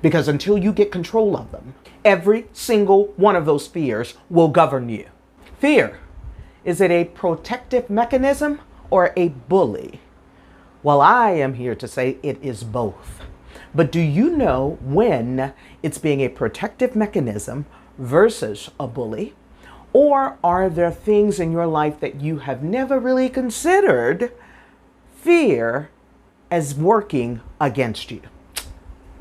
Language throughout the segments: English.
Because until you get control of them, every single one of those fears will govern you. Fear, is it a protective mechanism or a bully? Well, I am here to say it is both. But do you know when it's being a protective mechanism versus a bully? Or are there things in your life that you have never really considered fear as working against you?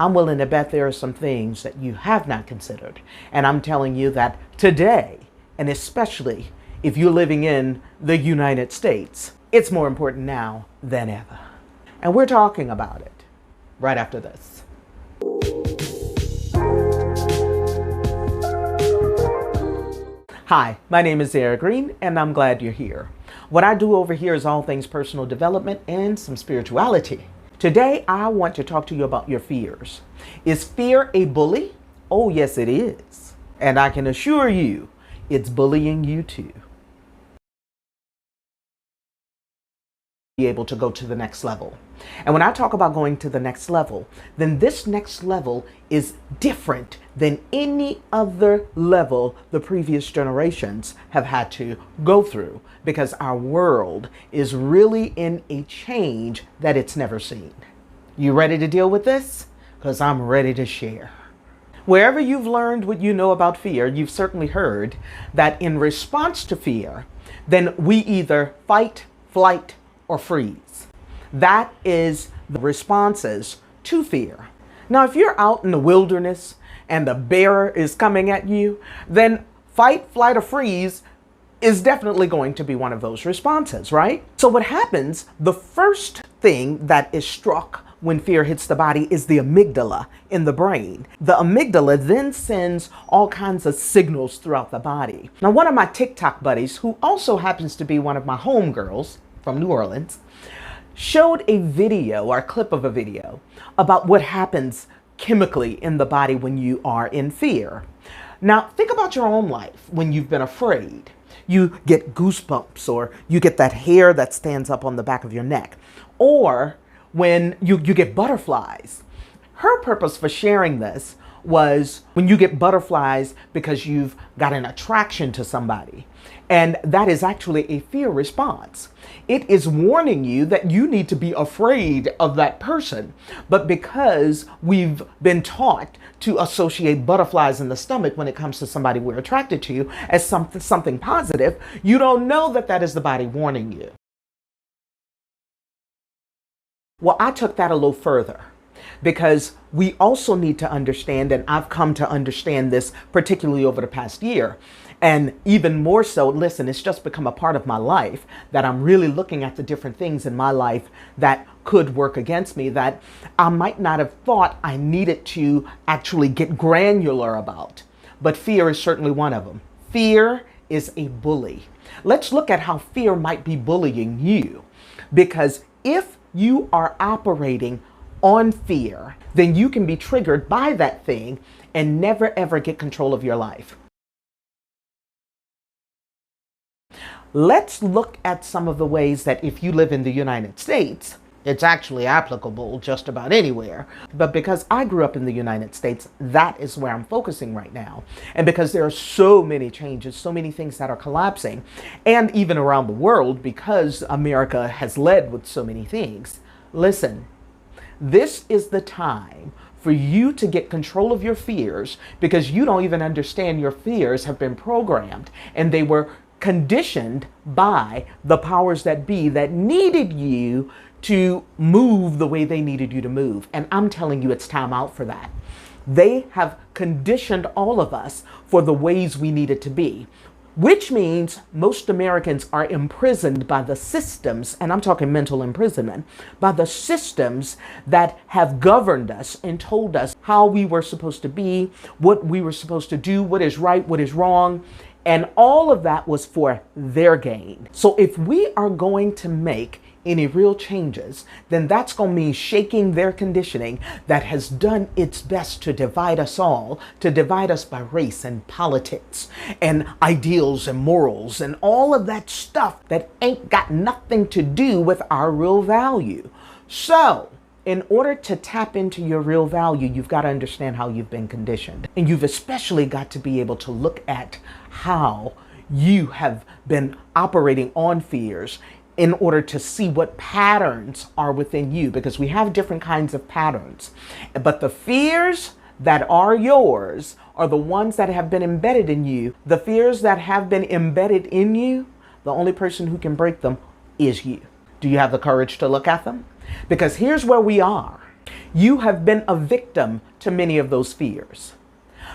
I'm willing to bet there are some things that you have not considered. And I'm telling you that today, and especially if you're living in the United States, it's more important now than ever. And we're talking about it right after this. Hi, my name is Zara Green, and I'm glad you're here. What I do over here is all things personal development and some spirituality. Today, I want to talk to you about your fears. Is fear a bully? Oh, yes, it is. And I can assure you, it's bullying you too. Be able to go to the next level. And when I talk about going to the next level, then this next level is different than any other level the previous generations have had to go through, because our world is really in a change that it's never seen. You ready to deal with this? Because I'm ready to share. Wherever you've learned what you know about fear, you've certainly heard that in response to fear, then we either fight, flight, or freeze. That is the responses to fear. Now, if you're out in the wilderness and the bear is coming at you, then fight, flight, or freeze is definitely going to be one of those responses, right? So what happens, the first thing that is struck when fear hits the body is the amygdala in the brain. The amygdala then sends all kinds of signals throughout the body. Now, one of my TikTok buddies, who also happens to be one of my homegirls from New Orleans, showed a video or a clip of a video about what happens chemically in the body when you are in fear. Now, think about your own life when you've been afraid. You get goosebumps, or you get that hair that stands up on the back of your neck, or when you get butterflies. Her purpose for sharing this was when you get butterflies because you've got an attraction to somebody. And that is actually a fear response. It is warning you that you need to be afraid of that person. But because we've been taught to associate butterflies in the stomach when it comes to somebody we're attracted to as something positive, you don't know that that is the body warning you. Well, I took that a little further, because we also need to understand, and I've come to understand this particularly over the past year, and even more so, listen, it's just become a part of my life that I'm really looking at the different things in my life that could work against me that I might not have thought I needed to actually get granular about. But fear is certainly one of them. Fear is a bully. Let's look at how fear might be bullying you, because if you are operating on fear, then you can be triggered by that thing and never ever get control of your life. Let's look at some of the ways that if you live in the United States, it's actually applicable just about anywhere. But because I grew up in the United States, that is where I'm focusing right now. And because there are so many changes, so many things that are collapsing, and even around the world, because America has led with so many things. Listen, this is the time for you to get control of your fears, because you don't even understand your fears have been programmed, and they were conditioned by the powers that be that needed you to move the way they needed you to move. And I'm telling you, it's time out for that. They have conditioned all of us for the ways we needed to be, which means most Americans are imprisoned by the systems, and I'm talking mental imprisonment, by the systems that have governed us and told us how we were supposed to be, what we were supposed to do, what is right, what is wrong. And all of that was for their gain. So if we are going to make any real changes, then that's going to mean shaking their conditioning that has done its best to divide us all, to divide us by race and politics and ideals and morals and all of that stuff that ain't got nothing to do with our real value. So In order to tap into your real value, you've got to understand how you've been conditioned. And you've especially got to be able to look at how you have been operating on fears in order to see what patterns are within you, because we have different kinds of patterns. But the fears that are yours are the ones that have been embedded in you. The fears that have been embedded in you, the only person who can break them is you. Do you have the courage to look at them? Because here's where we are. You have been a victim to many of those fears.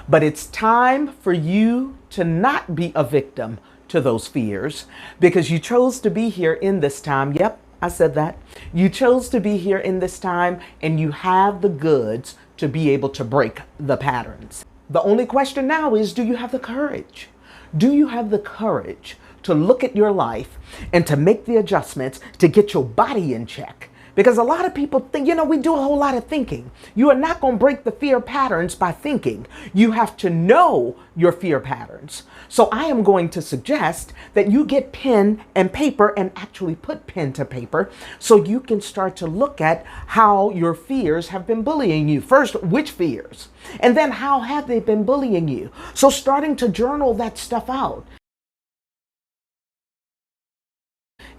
But it's time for you to not be a victim to those fears, because you chose to be here in this time. Yep, I said that. You chose to be here in this time, and you have the goods to be able to break the patterns. The only question now is, do you have the courage? Do you have the courage to look at your life and to make the adjustments to get your body in check? Because a lot of people think, we do a whole lot of thinking. You are not going to break the fear patterns by thinking. You have to know your fear patterns. So I am going to suggest that you get pen and paper and actually put pen to paper so you can start to look at how your fears have been bullying you. First, which fears? And then how have they been bullying you? So starting to journal that stuff out.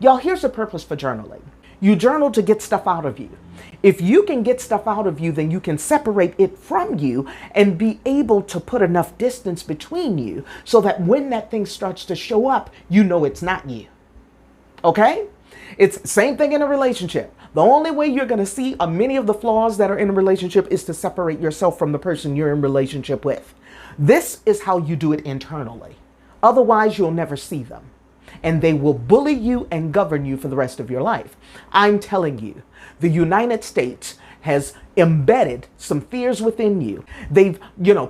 Y'all, here's the purpose for journaling. You journal to get stuff out of you. If you can get stuff out of you, then you can separate it from you and be able to put enough distance between you so that when that thing starts to show up, you know it's not you. Okay? It's the same thing in a relationship. The only way you're going to see many of the flaws that are in a relationship is to separate yourself from the person you're in relationship with. This is how you do it internally. Otherwise, you'll never see them. And they will bully you and govern you for the rest of your life. I'm telling you, the United States has embedded some fears within you. They've,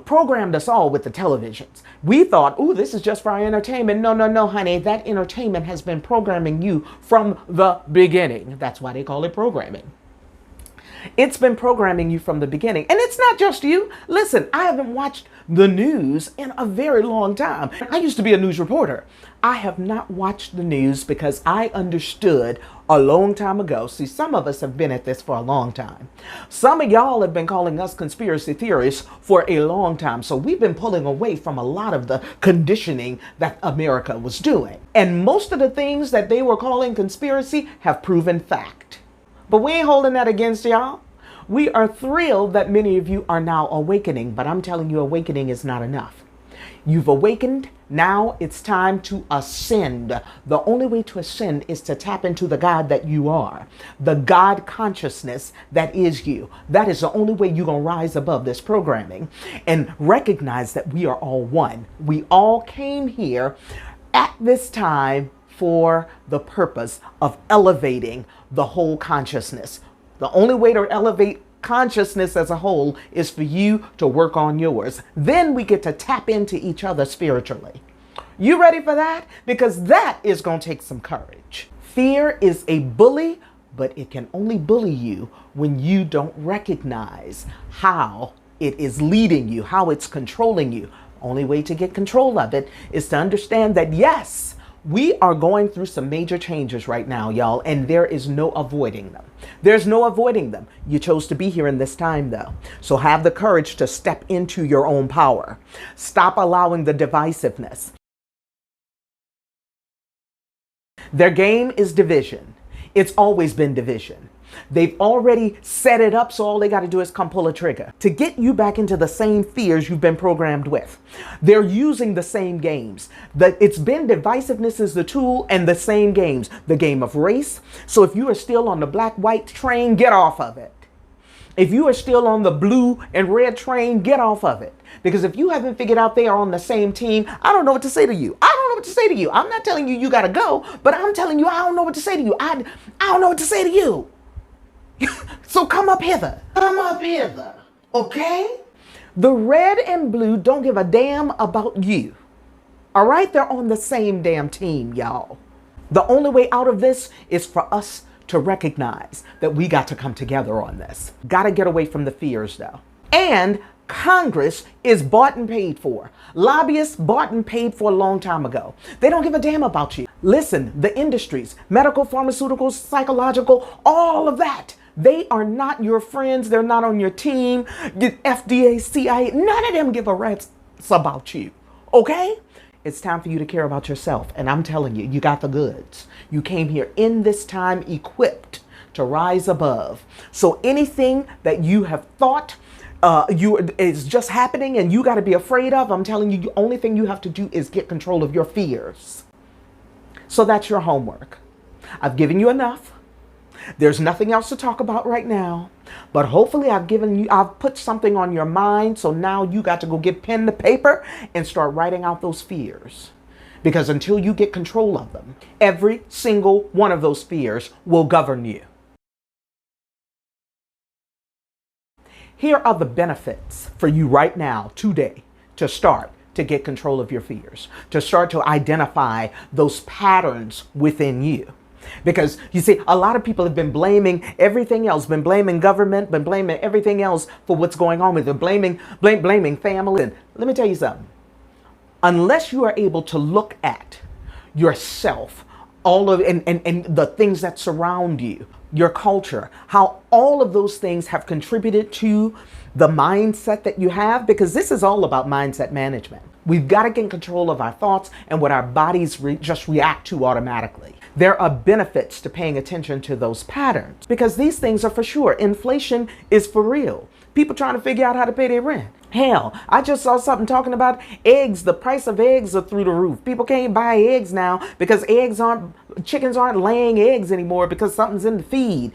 programmed us all with the televisions. We thought, this is just for our entertainment. No, honey. That entertainment has been programming you from the beginning. That's why they call it programming. It's been programming you from the beginning. And it's not just you. Listen, I haven't watched the news in a very long time. I used to be a news reporter. I have not watched the news because I understood a long time ago. See, some of us have been at this for a long time. Some of y'all have been calling us conspiracy theorists for a long time. So we've been pulling away from a lot of the conditioning that America was doing. And most of the things that they were calling conspiracy have proven fact. But we ain't holding that against y'all. We are thrilled that many of you are now awakening, but I'm telling you, awakening is not enough. You've awakened. Now it's time to ascend. The only way to ascend is to tap into the God that you are, the God consciousness that is you. That is the only way you're going to rise above this programming and recognize that we are all one. We all came here at this time for the purpose of elevating the whole consciousness. The only way to elevate consciousness as a whole is for you to work on yours. Then we get to tap into each other spiritually. You ready for that? Because that is going to take some courage. Fear is a bully, but it can only bully you when you don't recognize how it is leading you, how it's controlling you. Only way to get control of it is to understand that, yes, we are going through some major changes right now, y'all, and there is no avoiding them. There's no avoiding them. You chose to be here in this time, though. So have the courage to step into your own power. Stop allowing the divisiveness. Their game is division. It's always been division. They've already set it up, so all they got to do is come pull a trigger to get you back into the same fears you've been programmed with. They're using the same games. It's been divisiveness is the tool, and the same games. The game of race. So if you are still on the black-white train, get off of it. If you are still on the blue and red train, get off of it. Because if you haven't figured out they are on the same team, I don't know what to say to you. I don't know what to say to you. I'm not telling you got to go, but I'm telling you I don't know what to say to you. I don't know what to say to you. So come up hither. Come up hither. Okay? The red and blue don't give a damn about you. All right? They're on the same damn team, y'all. The only way out of this is for us to recognize that we got to come together on this. Got to get away from the fears, though. And Congress is bought and paid for. Lobbyists bought and paid for a long time ago. They don't give a damn about you. Listen, the industries, medical, pharmaceuticals, psychological, all of that. They are not your friends. They're not on your team. FDA, CIA, none of them give a rat's about you. Okay? It's time for you to care about yourself. And I'm telling you, you got the goods. You came here in this time equipped to rise above. So anything that you have thought is just happening and you got to be afraid of, I'm telling you, the only thing you have to do is get control of your fears. So that's your homework. I've given you enough. There's nothing else to talk about right now, but hopefully I've put something on your mind. So now you got to go get pen to paper and start writing out those fears. Because until you get control of them, every single one of those fears will govern you. Here are the benefits for you right now, today, to start to get control of your fears, to start to identify those patterns within you. Because you see, a lot of people have been blaming everything else, been blaming government, been blaming everything else for what's going on with them, blaming family. And let me tell you something. Unless you are able to look at yourself, all of and the things that surround you, your culture, how all of those things have contributed to the mindset that you have, because this is all about mindset management. We've got to get control of our thoughts and what our bodies just react to automatically. There are benefits to paying attention to those patterns because these things are for sure. Inflation is for real. People trying to figure out how to pay their rent. Hell, I just saw something talking about eggs. The price of eggs are through the roof. People can't buy eggs now because chickens aren't laying eggs anymore because something's in the feed.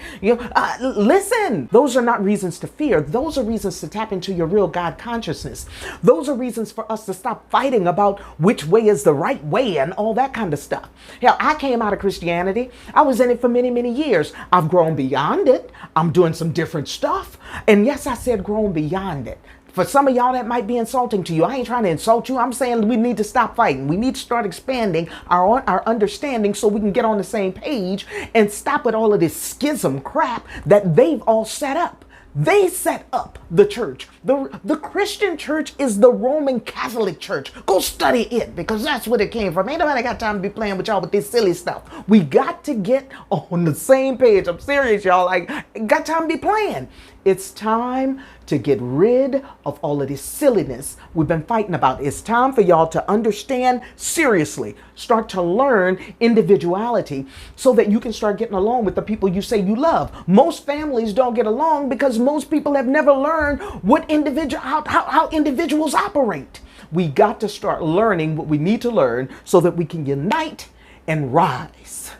Listen, those are not reasons to fear. Those are reasons to tap into your real God consciousness. Those are reasons for us to stop fighting about which way is the right way and all that kind of stuff. Hell, I came out of Christianity. I was in it for many, many years. I've grown beyond it. I'm doing some different stuff. And yes, I said grown beyond it. For some of y'all, that might be insulting to you. I ain't trying to insult you. I'm saying we need to stop fighting. We need to start expanding our understanding so we can get on the same page and stop with all of this schism crap that they've all set up. They set up the church. The Christian church is the Roman Catholic Church. Go study it because that's where it came from. Ain't nobody got time to be playing with y'all with this silly stuff. We got to get on the same page. I'm serious, y'all. Like, got time to be playing. It's time to get rid of all of this silliness we've been fighting about. It's time for y'all to understand seriously, start to learn individuality so that you can start getting along with the people you say you love. Most families don't get along because most people have never learned how individuals operate. We got to start learning what we need to learn so that we can unite and rise.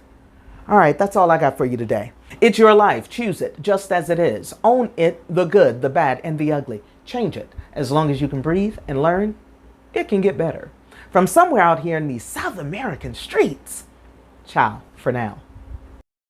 All right, that's all I got for you today. It's your life. Choose it just as it is. Own it, the good, the bad, and the ugly. Change it. As long as you can breathe and learn, it can get better. From somewhere out here in these South American streets, ciao for now.